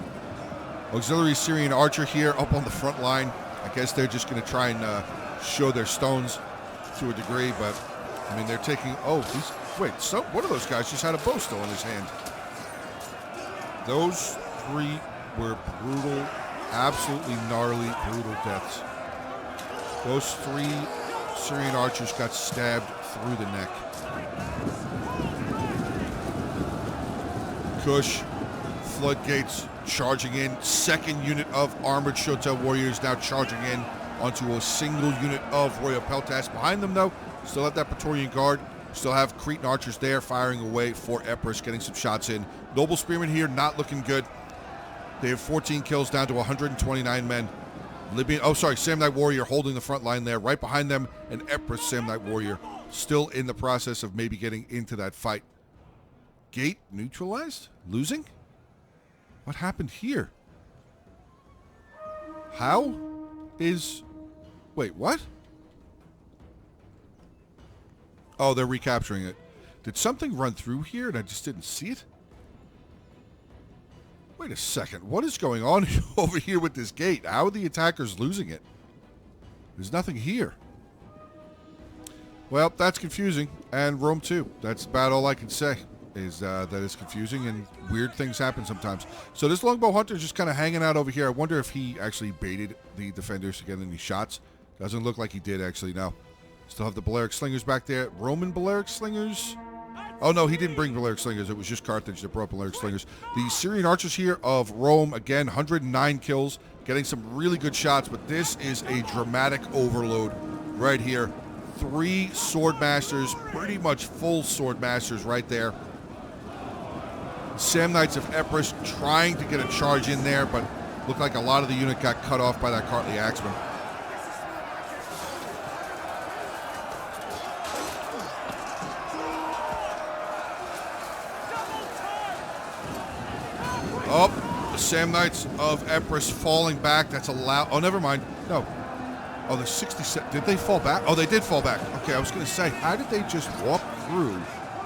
Auxiliary Syrian archer here up on the front line. I guess they're just going to try and show their stones to a degree, but I mean they're taking. Oh, one of those guys just had a bow still in his hand. Those 3 were brutal, absolutely gnarly, brutal deaths. Those 3 Syrian archers got stabbed through the neck. Kush, floodgates charging in. Second unit of armored Shoto warriors now charging in onto a single unit of Royal Peltas. Behind them, though, still have that Praetorian Guard. Still have Cretan archers there firing away for Epirus, getting some shots in. Noble Spearmen here not looking good. They have 14 kills down to 129 men. Samnite Warrior holding the front line there. Right behind them, an Epirus Samnite Warrior still in the process of maybe getting into that fight. Gate neutralized? Losing? What happened here? How is... Wait, what? Oh, they're recapturing it. Did something run through here and I just didn't see it? Wait a second. What is going on over here with this gate? How are the attackers losing it? There's nothing here. Well, that's confusing. And Rome too. That's about all I can say. Is that is confusing and weird things happen sometimes. So this longbow hunter is just kind of hanging out over here. I wonder if he actually baited the defenders to get any shots. Doesn't look like he did, actually, no. Still have the Balearic Slingers back there. Roman Balearic Slingers? Oh, no, he didn't bring Pyrrhic slingers. It was just Carthage that brought Pyrrhic slingers. The Syrian archers here of Rome, again, 109 kills, getting some really good shots, but this is a dramatic overload right here. 3 sword masters, pretty much full sword masters right there. Samnites of Epirus trying to get a charge in there, but looked like a lot of the unit got cut off by that Cartly Axeman. Oh, the Samnites of Epirus falling back. That's allowed. Oh, never mind. No. Oh, the 67. Did they fall back? Oh, they did fall back. Okay, I was going to say, how did they just walk through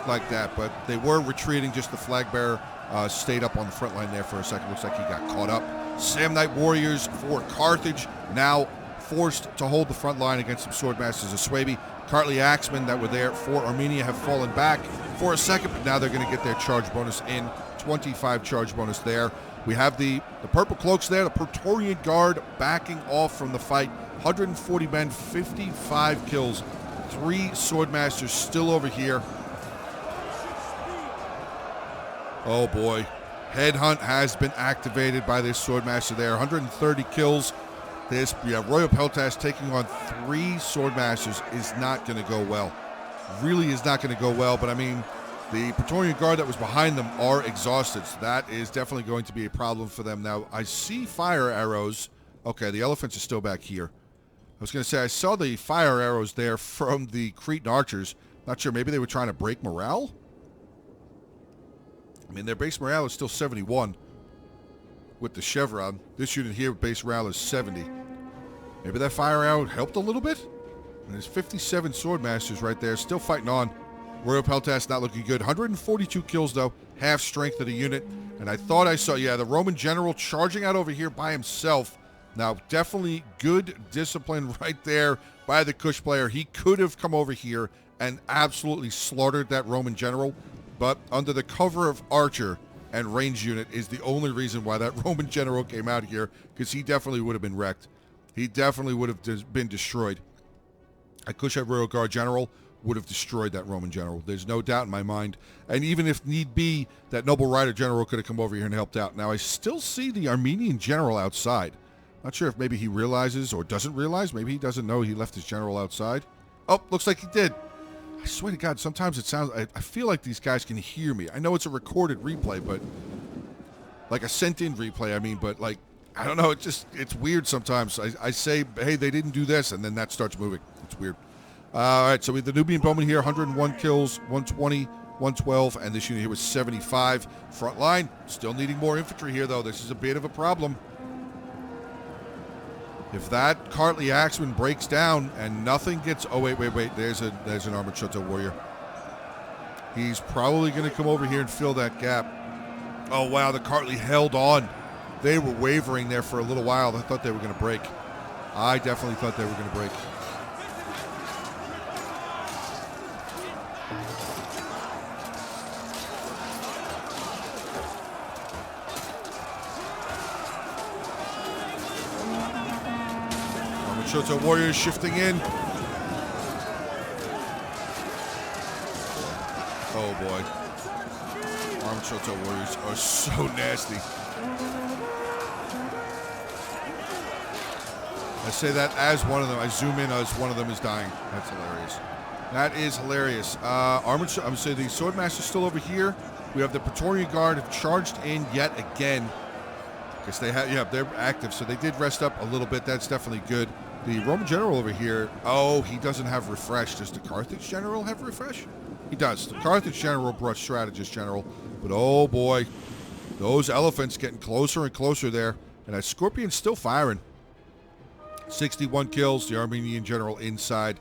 like that? But they were retreating. Just the flag bearer stayed up on the front line there for a second. Looks like he got caught up. Samnite warriors for Carthage now forced to hold the front line against some sword masters of Suebi. Cartly Axemen that were there for Armenia have fallen back for a second, but now they're going to get their charge bonus in. 25 charge bonus there. We have the purple cloaks there, the Praetorian Guard backing off from the fight. 140 men, 55 kills. 3 swordmasters still over here. Oh boy. Headhunt has been activated by this swordmaster there. 130 kills. This, Royal Peltas taking on 3 swordmasters is not going to go well. Really is not going to go well, but I mean, the Praetorian Guard that was behind them are exhausted, so that is definitely going to be a problem for them. Now, I see fire arrows. Okay, the elephants are still back here. I was going to say, I saw the fire arrows there from the Cretan archers. Not sure, maybe they were trying to break morale? I mean, their base morale is still 71 with the chevron. This unit here, base morale is 70. Maybe that fire arrow helped a little bit? And there's 57 swordmasters right there, still fighting on. Royal Peltas not looking good. 142 kills, though. Half strength of the unit. And I thought I saw, the Roman general charging out over here by himself. Now, definitely good discipline right there by the Kush player. He could have come over here and absolutely slaughtered that Roman general. But under the cover of Archer and range unit is the only reason why that Roman general came out here, because he definitely would have been wrecked. He definitely would have been destroyed. A Kushite Royal Guard general would have destroyed that Roman general. There's no doubt in my mind. And even if need be, that noble rider general could have come over here and helped out. Now, I still see the Armenian general outside. Not sure if maybe he realizes or doesn't realize. Maybe he doesn't know he left his general outside. Oh, looks like he did. I swear to God, sometimes it sounds... I feel like these guys can hear me. I know it's a recorded replay, but... like a sent-in replay, I mean, but like... I don't know, it's weird sometimes. I say, hey, they didn't do this, and then that starts moving. It's weird. All right, so we have the Nubian Bowman here, 101 kills, 120, 112, and this unit here was 75. Front line, still needing more infantry here, though. This is a bit of a problem. If that Cartly Axeman breaks down and nothing gets... oh, wait. There's an armored Shoto warrior. He's probably going to come over here and fill that gap. Oh, wow, the Cartly held on. They were wavering there for a little while. I thought they were going to break. I definitely thought they were going to break. Shoto warriors shifting in. Oh boy. Armed Shoto warriors are so nasty. I say that as one of them. I zoom in as one of them is dying. That's hilarious. That is hilarious. I'm going to say the Swordmaster's still over here. We have the Praetorian Guard have charged in yet again. Guess they have, they're active, so they did rest up a little bit. That's definitely good. The Roman general over here, oh, he doesn't have refresh. Does the Carthage general have refresh? He does. The Carthage general brought strategist general, but oh boy, those elephants getting closer and closer there, and that Scorpion's still firing. 61 kills, the Armenian general inside.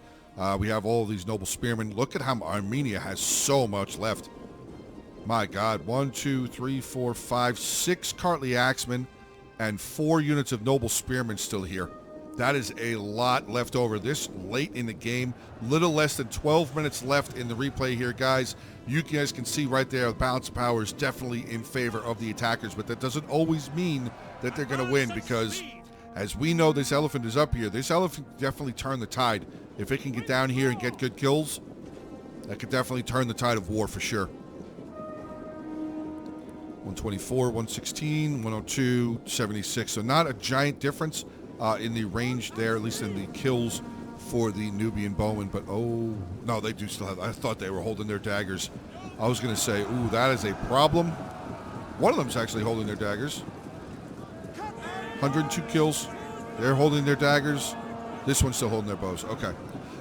We have all of these noble spearmen. Look at how Armenia has so much left. My God, 1, 2, 3, 4, 5, 6 Cartly Axemen and 4 units of noble spearmen still here. That is a lot left over this late in the game. Little less than 12 minutes left in the replay here, guys. You guys can see right there the balance of power is definitely in favor of the attackers, but that doesn't always mean that they're going to win, because as we know, this elephant is up here. This elephant definitely turned the tide. If it can get down here and get good kills, That could definitely turn the tide of war for sure. 124, 116, 102, 76. So not a giant difference in the range there, at least in the kills for the Nubian bowmen. But, oh, no, they do still have... I thought they were holding their daggers. I was going to say, ooh, that is a problem. One of them's actually holding their daggers. 102 kills. They're holding their daggers. This one's still holding their bows. Okay.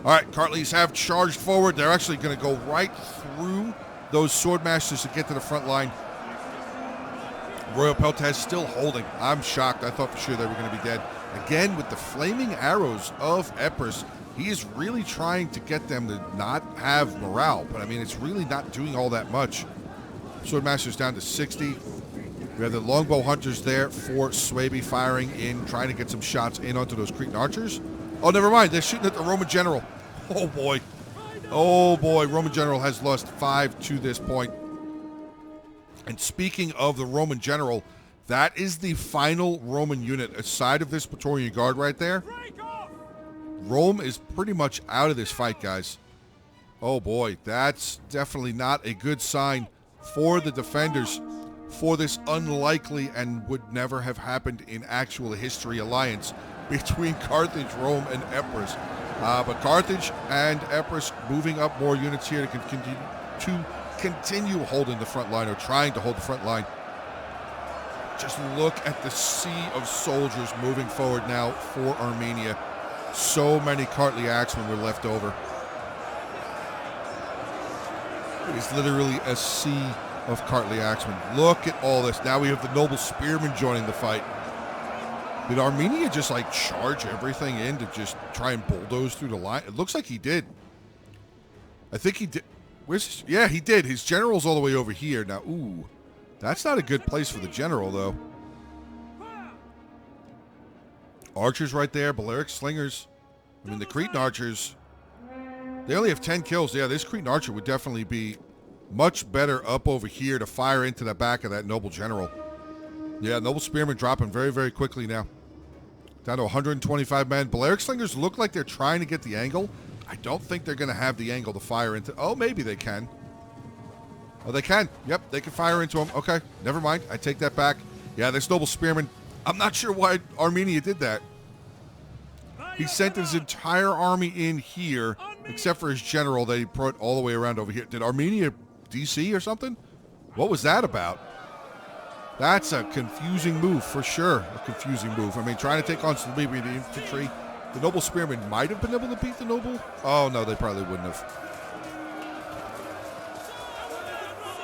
All right, Cartleys have charged forward. They're actually going to go right through those swordmasters to get to the front line. Royal Peltaz still holding. I'm shocked. I thought for sure they were going to be dead. Again, with the flaming arrows of Epirus, he is really trying to get them to not have morale. But, I mean, it's really not doing all that much. Swordmaster's down to 60. We have the longbow hunters there for Swaby firing in, trying to get some shots in onto those Cretan archers. Oh, never mind. They're shooting at the Roman general. Oh, boy. Oh, boy. Roman general has lost 5 to this point. And speaking of the Roman general, that is the final Roman unit aside of this Praetorian Guard right there. Rome is pretty much out of this fight, guys. Oh, boy. That's definitely not a good sign for the defenders for this unlikely and would never have happened in actual history alliance between Carthage, Rome, and Epirus. But Carthage and Epirus moving up more units here to continue holding the front line, or trying to hold the front line. Just look at the sea of soldiers moving forward now for Armenia. So many Cartley axemen were left over. It is literally a sea of Cartley axemen. Look at all this. Now we have the noble spearmen joining the fight. Did Armenia just like charge everything in to just try and bulldoze through the line? It looks like he did. I think he did. Where's his, yeah, he did. His general's all the way over here. Now, ooh, that's not a good place for the general, though. Archers right there. Balearic slingers. I mean, the Cretan archers, they only have 10 kills. Yeah, this Cretan archer would definitely be much better up over here to fire into the back of that noble general. Yeah, noble spearmen dropping very, very quickly now. Down to 125 men. Balearic slingers look like they're trying to get the angle. I don't think they're going to have the angle to fire into. Oh, maybe they can. Oh, they can. Yep, they can fire into them. Okay, never mind. I take that back. Yeah, this noble spearman. I'm not sure why Armenia did that. He sent his entire army in here, except for his general that he brought all the way around over here. Did Armenia DC or something? What was that about? That's a confusing move for sure. A confusing move. I mean, trying to take on Slavian infantry. The noble spearmen might have been able to beat the noble. Oh, no, they probably wouldn't have.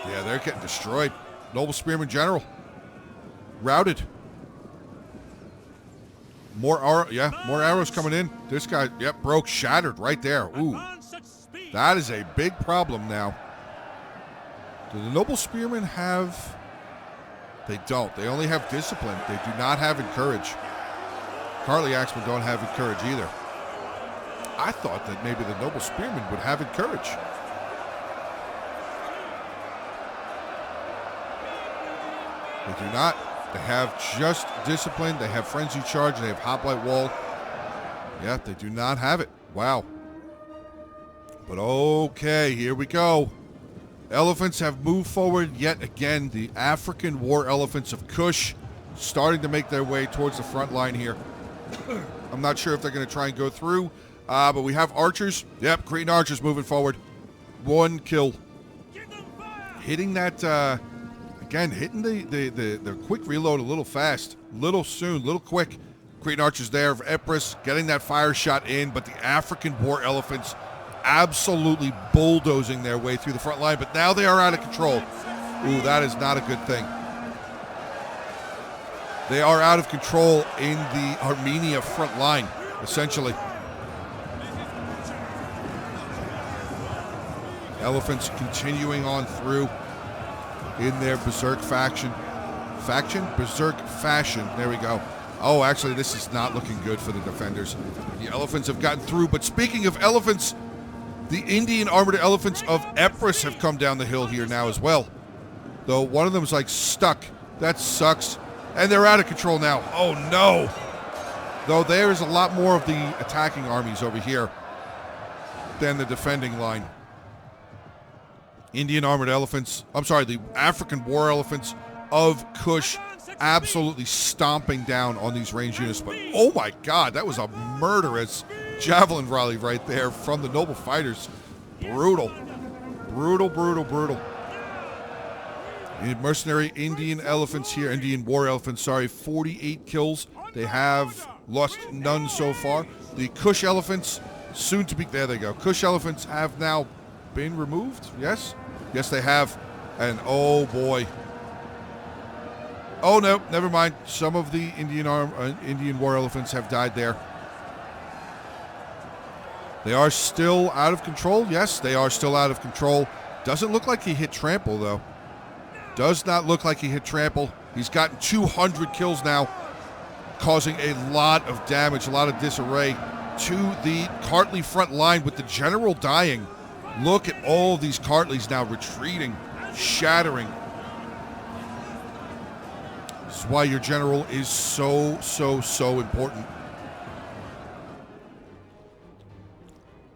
Yeah, they're getting destroyed. Noble spearman general. Routed. More arrows coming in. This guy, yep, broke, shattered right there. Ooh. That is a big problem now. Do the noble spearmen have... They don't. They only have discipline. They do not have encourage. Cartley axemen don't have encourage either. I thought that maybe the noble spearmen would have encourage. They do not. They have just discipline. They have frenzy charge. They have hoplite wall. Yeah, they do not have it. Wow. But okay, here we go. Elephants have moved forward yet again. The African war elephants of Kush starting to make their way towards the front line here. I'm not sure if they're going to try and go through, but we have archers. Yep, Cretan archers moving forward. 1 kill. Hitting that, again, hitting the quick reload a little fast. Little soon, little quick. Cretan archers there of Epirus getting that fire shot in, but the African war elephants absolutely bulldozing their way through the front line, but now they are out of control. Ooh, that is not a good thing. They are out of control in the Armenia front line, essentially. Elephants continuing on through in their berserk faction. Berserk fashion. There we go. Oh, actually, this is not looking good for the defenders. The elephants have gotten through, but speaking of elephants, the Indian armored elephants of Epirus have come down the hill here now as well. Though one of them is like stuck. That sucks. And they're out of control now. Oh, no. Though there is a lot more of the attacking armies over here than the defending line. Indian armored elephants, I'm sorry, the African war elephants of Kush absolutely stomping down on these range units. But oh my god, that was a murderous javelin volley right there from the noble fighters. Brutal. Brutal, brutal, brutal. Mercenary Indian elephants here, Indian war elephants, sorry, 48 kills. They have lost none so far. The Kush elephants, soon to be, there they go. Kush elephants have now been removed, yes? Yes, they have. And oh boy. Oh no, never mind. Some of the Indian war elephants have died there. They are still out of control. Yes, they are still out of control. Doesn't look like he hit trample, though. Does not look like he hit trample. He's gotten 200 kills now, causing a lot of damage, a lot of disarray to the Cartley front line with the general dying. Look at all of these Cartleys now retreating, shattering. This is why your general is so, so, so important.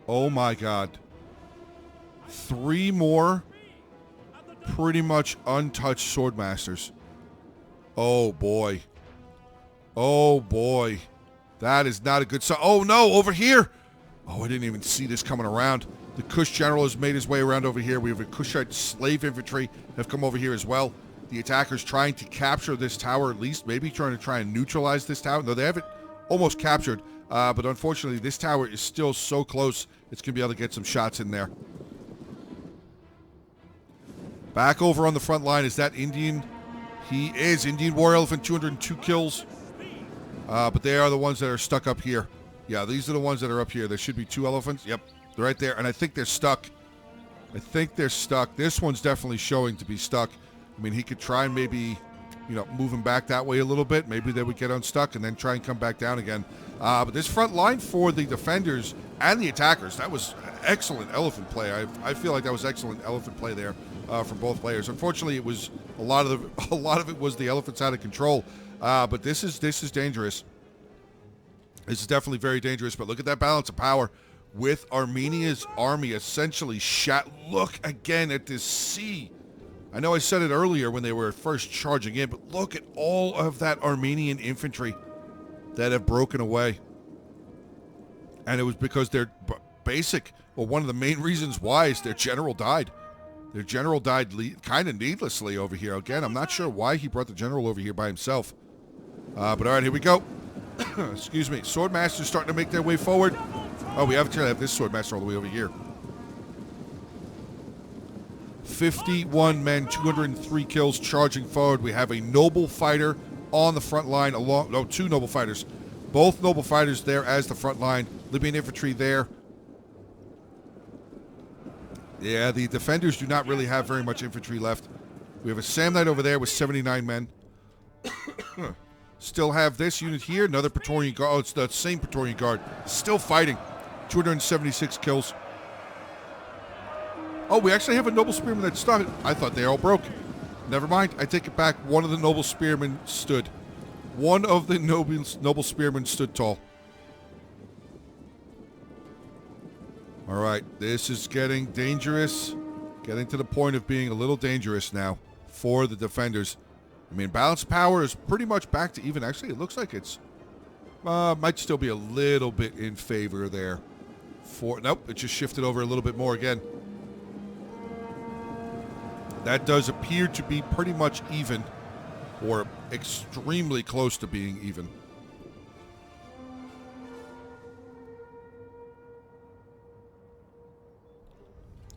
Oh my god. 3 more pretty much untouched swordmasters. Oh boy. Oh boy. That is not a good sign. Oh no, over here. Oh, I didn't even see this coming around. The Kush general has made his way around over here. We have a Kushite slave infantry have come over here as well. The attackers trying to capture this tower at least. Maybe trying and neutralize this tower. No, they have it almost captured. But unfortunately, this tower is still so close. It's going to be able to get some shots in there. Back over on the front line, is that Indian? He is. Indian War Elephant, 202 kills. But they are the ones that are stuck up here. Yeah, these are the ones that are up here. There should be 2 elephants. Yep, they're right there. And I think they're stuck. I think they're stuck. This one's definitely showing to be stuck. I mean, he could try and maybe, you know, move him back that way a little bit. Maybe they would get unstuck and then try and come back down again. But this front line for the defenders and the attackers, that was excellent elephant play. I feel like that was excellent elephant play there from both players. Unfortunately, it was a lot of it was the elephants out of control. But this is dangerous. This is definitely very dangerous. But look at that balance of power with Armenia's army essentially Look again at this sea. I know I said it earlier when they were first charging in, but look at all of that Armenian infantry that have broken away. And it was because their basic, well, one of the main reasons why is their general died. Their general died kind of needlessly over here. Again, I'm not sure why he brought the general over here by himself. But all right, here we go. Excuse me. Swordmasters starting to make their way forward. Oh, we have to have this swordmaster all the way over here. 51 men, 203 kills, charging forward. We have a noble fighter on the front line, 2 noble fighters. Both noble fighters there as the front line. Libyan infantry there. Yeah, the defenders do not really have very much infantry left. We have a Samnite over there with 79 men. Still have this unit here, another Praetorian Guard. Oh, it's the same Praetorian Guard. Still fighting. 276 kills. Oh, we actually have a noble spearman that stuck. I thought they all broke. Never mind. I take it back. One of the noble spearmen stood. One of the noble spearmen stood tall. All right. This is getting dangerous. Getting to the point of being a little dangerous now for the defenders. I mean, balance power is pretty much back to even. Actually, it looks like it's might still be a little bit in favor there. Nope, it just shifted over a little bit more again. That does appear to be pretty much even, or extremely close to being even.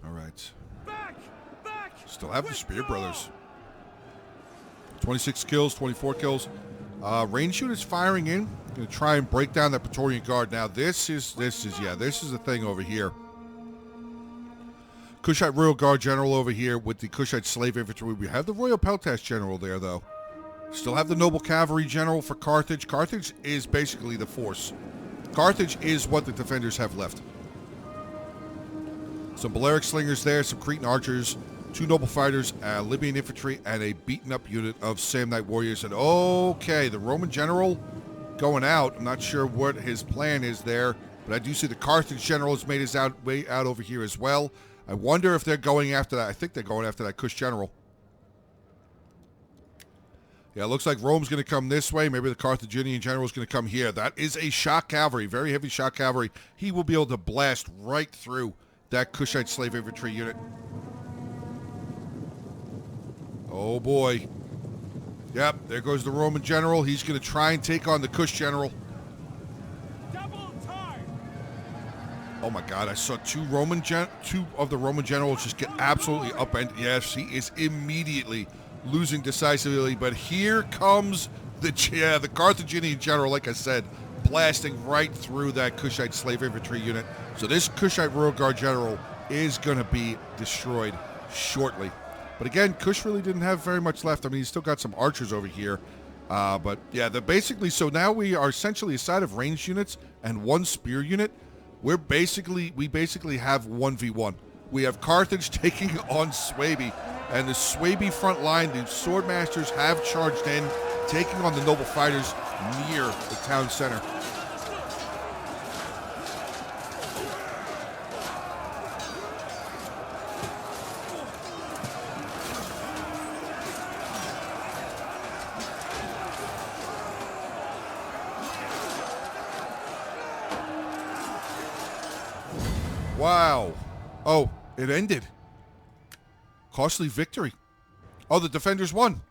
All right. Still have the Spear Brothers. 26 kills, 24 kills. Range units firing in. Going to try and break down that Praetorian Guard. Now this is the thing over here. Kushite Royal Guard General over here with the Kushite Slave Infantry. We have the Royal Peltash General there, though. Still have the Noble Cavalry General for Carthage. Carthage is basically the force. Carthage is what the defenders have left. Some Balearic Slingers there, some Cretan Archers, 2 Noble Fighters, Libyan Infantry, and a beaten-up unit of Samnite Warriors. And okay, the Roman General going out. I'm not sure what his plan is there, but I do see the Carthage General has made his way out over here as well. I wonder if they're going after that. I think they're going after that Kush General. Yeah, it looks like Rome's going to come this way. Maybe the Carthaginian general is going to come here. That is a shock cavalry, very heavy shock cavalry. He will be able to blast right through that Kushite slave infantry unit. Oh, boy. Yep, there goes the Roman general. He's going to try and take on the Kush general. Double time. Oh, my God. I saw two of the Roman generals just get absolutely upended. Yes, he is immediately losing decisively, but here comes the Carthaginian general, like I said, blasting right through that Kushite slave infantry unit. So this Kushite Royal Guard general is going to be destroyed shortly. But again, Kush really didn't have very much left. I mean, he's still got some archers over here. But yeah, so now we are essentially a side of ranged units and one spear unit. We basically have 1v1. We have Carthage taking on Swaby. And the Swaby front line, the Swordmasters have charged in, taking on the noble fighters near the town center. Wow. Oh, it ended. Costly victory. Oh, the defenders won.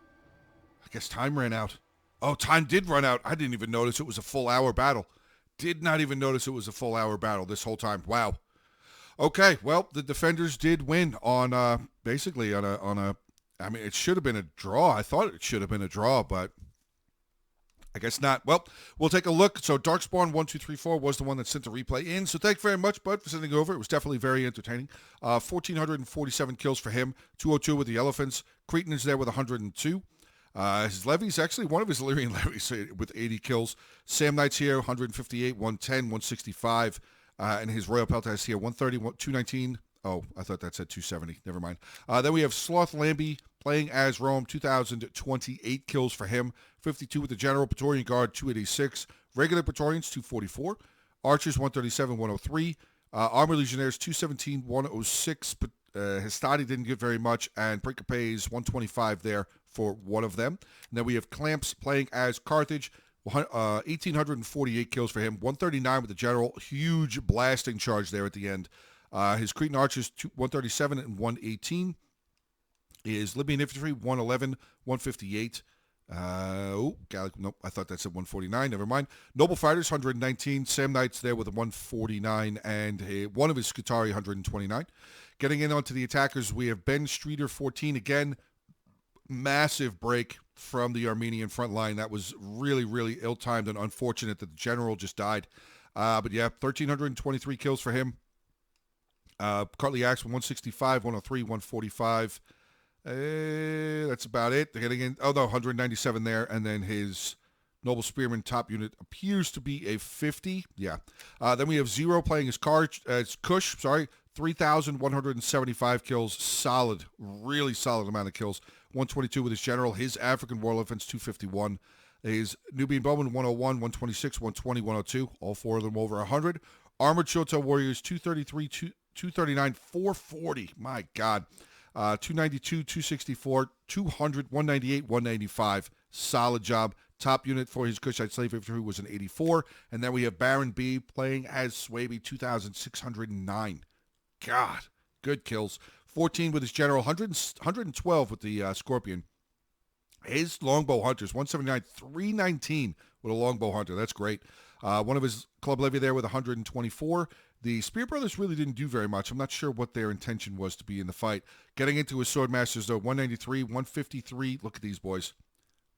I guess time ran out. Oh, time did run out. I didn't even notice it was a full hour battle. Did not even notice it was a full hour battle this whole time. Wow. Okay, well, the defenders did win on basically on a I mean, it should have been a draw. I thought it should have been a draw, but I guess not. Well, we'll take a look. So Darkspawn 1234 was the one that sent the replay in. So thank you very much, Bud, for sending it over. It was definitely very entertaining. 1,447 kills for him. 202 with the elephants. Cretan is there with 102. His levies, actually, one of his Illyrian levies with 80 kills. Sam Knight's here, 158, 110, 165. And his Royal Peltas here, 130, 219. Oh, I thought that said 270. Never mind. Then we have Sloth Lambie playing as Rome, 2,028 kills for him. 52 with the General. Praetorian Guard, 286. Regular Praetorians, 244. Archers, 137, 103. Armor Legionnaires, 217, 106. But Hastati didn't get very much. And Precapes, 125 there for one of them. And then we have Clamps playing as Carthage. 1,848 kills for him. 139 with the General. Huge blasting charge there at the end. His Cretan Archers, 137 and 118. His Libyan Infantry, 111, 158. Nope, I thought that said 149. Never mind. Noble Fighters, 119. Sam Knight's there with a 149, and one of his Scutari, 129. Getting in onto the attackers, we have Ben Streeter, 14. Again, massive break from the Armenian front line. That was really, really ill-timed and unfortunate that the general just died. But yeah, 1,323 kills for him. Cartley Axe, 165, 103, 145. That's about it. They're getting in. Oh, no, 197 there. And then his Noble Spearman top unit appears to be a 50. Yeah. Then we have Zero playing as Kush, 3,175 kills. Solid, really solid amount of kills. 122 with his general. His African Royal Infants, 251. His Nubian Bowman, 101, 126, 120, 102. All four of them over 100. Armored Shoto Warriors, 233, 239, 440. My God. 292, 264, 200, 198, 195. Solid job. Top unit for his Kushite slave infantry was an 84. And then we have Baron B playing as Swaby, 2,609. God, good kills. 14 with his general, 112 with the Scorpion. His longbow hunters, 179, 319 with a longbow hunter. That's great. One of his club levy there with 124. The Spear Brothers really didn't do very much. I'm not sure what their intention was to be in the fight. Getting into his Swordmasters, though, 193, 153. Look at these boys.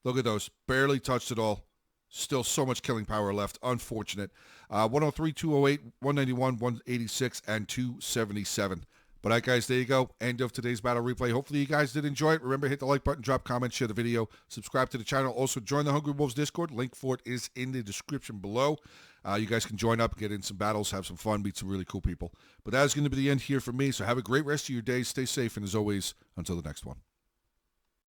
Look at those. Barely touched it all. Still so much killing power left. Unfortunate. 103, 208, 191, 186, and 277. But all right, guys, there you go. End of today's battle replay. Hopefully you guys did enjoy it. Remember, hit the like button, drop comments, share the video, subscribe to the channel. Also, join the Hungry Wolves Discord. Link for it is in the description below. You guys can join up, get in some battles, have some fun, meet some really cool people. But that is going to be the end here for me. So have a great rest of your day. Stay safe. And as always, until the next one.